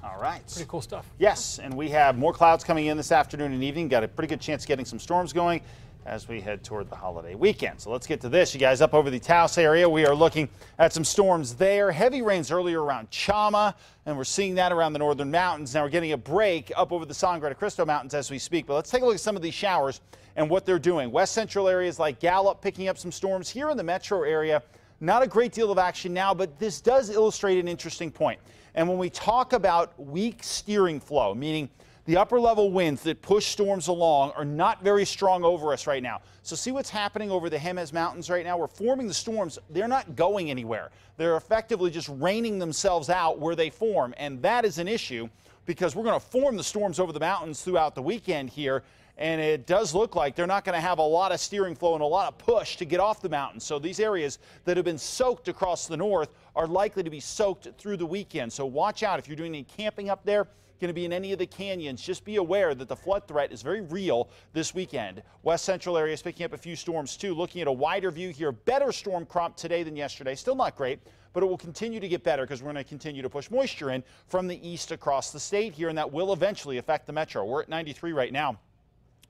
All right. Pretty cool stuff. Yes, and we have more clouds coming in this afternoon and evening. Got a pretty good chance of getting some storms going as we head toward the holiday weekend. So let's get to this. You guys, up over the Taos area, we are looking at some storms there. Heavy rains earlier around Chama, and we're seeing that around the northern mountains. Now we're getting a break up over the Sangre de Cristo Mountains as we speak. But let's take a look at some of these showers and what they're doing. West central areas like Gallup picking up some storms. Here in the metro area, not a great deal of action now, but this does illustrate an interesting point. And when we talk about weak steering flow, meaning the upper level winds that push storms along are not very strong over us right now. So see what's happening over the Jemez Mountains right now? We're forming the storms. They're not going anywhere. They're effectively just raining themselves out where they form. And that is an issue because we're going to form the storms over the mountains throughout the weekend here. And it does look like they're not going to have a lot of steering flow and a lot of push to get off the mountain. So these areas that have been soaked across the north are likely to be soaked through the weekend. So watch out if you're doing any camping up there, going to be in any of the canyons. Just be aware that the flood threat is very real this weekend. West central areas picking up a few storms too. Looking at a wider view here, better storm crop today than yesterday. Still not great, but it will continue to get better because we're going to continue to push moisture in from the east across the state here, and that will eventually affect the metro. We're at 93 right now.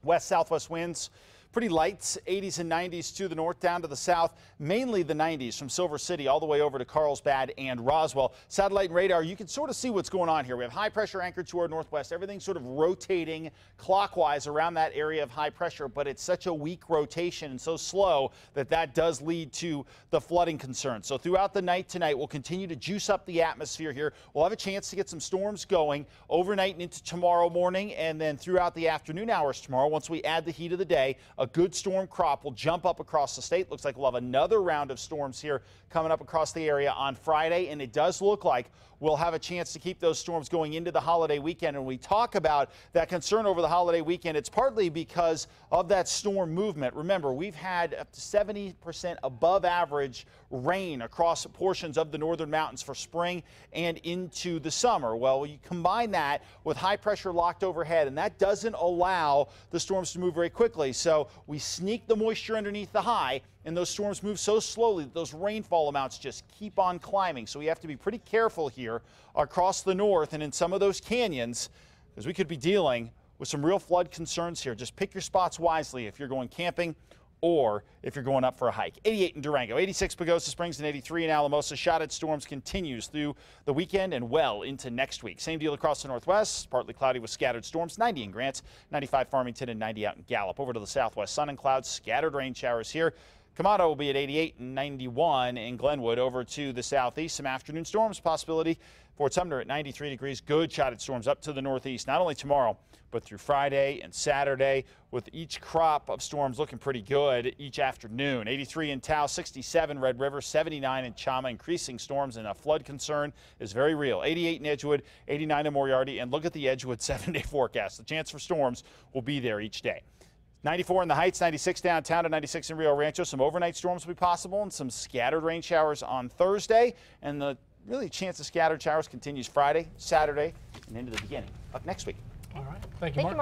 West-southwest winds, pretty light, 80s and 90s to the north, down to the south, mainly the 90s from Silver City all the way over to Carlsbad and Roswell. Satellite and radar, you can sort of see what's going on here. We have high pressure anchored to our northwest. Everything's sort of rotating clockwise around that area of high pressure, but it's such a weak rotation and so slow that that does lead to the flooding concerns. So throughout the night tonight, we'll continue to juice up the atmosphere here. We'll have a chance to get some storms going overnight and into tomorrow morning, and then throughout the afternoon hours tomorrow, once we add the heat of the day, a good storm crop will jump up across the state. Looks like we'll have another round of storms here coming up across the area on Friday, and it does look like we'll have a chance to keep those storms going into the holiday weekend. And when we talk about that concern over the holiday weekend, it's partly because of that storm movement. Remember, we've had up to 70% above average rain across portions of the northern mountains for spring and into the summer. Well, you combine that with high pressure locked overhead, and that doesn't allow the storms to move very quickly. So we sneak the moisture underneath the high, and those storms move so slowly that those rainfall amounts just keep on climbing. So we have to be pretty careful here across the north and in some of those canyons, because we could be dealing with some real flood concerns here. Just pick your spots wisely if you're going camping or if you're going up for a hike. 88 in Durango, 86 Pagosa Springs, and 83 in Alamosa. Shot at storms continues through the weekend and well into next week. Same deal across the northwest, partly cloudy with scattered storms. 90 in Grants, 95 Farmington, and 90 out in Gallup. Over to the southwest, sun and clouds, scattered rain showers here. Camado will be at 88 and 91 in Glenwood. Over to the southeast, some afternoon storms possibility. Fort Sumner at 93 degrees. Good shot at storms up to the northeast, not only tomorrow, but through Friday and Saturday, with each crop of storms looking pretty good each afternoon. 83 in Taos, 67 Red River, 79 in Chama. Increasing storms and a flood concern is very real. 88 in Edgewood, 89 in Moriarty, and look at the Edgewood 7-day forecast. The chance for storms will be there each day. 94 in the Heights, 96 downtown, to 96 in Rio Rancho. Some overnight storms will be possible and some scattered rain showers on Thursday. And the really chance of scattered showers continues Friday, Saturday, and into the beginning of next week. All right. Thank you, Mark.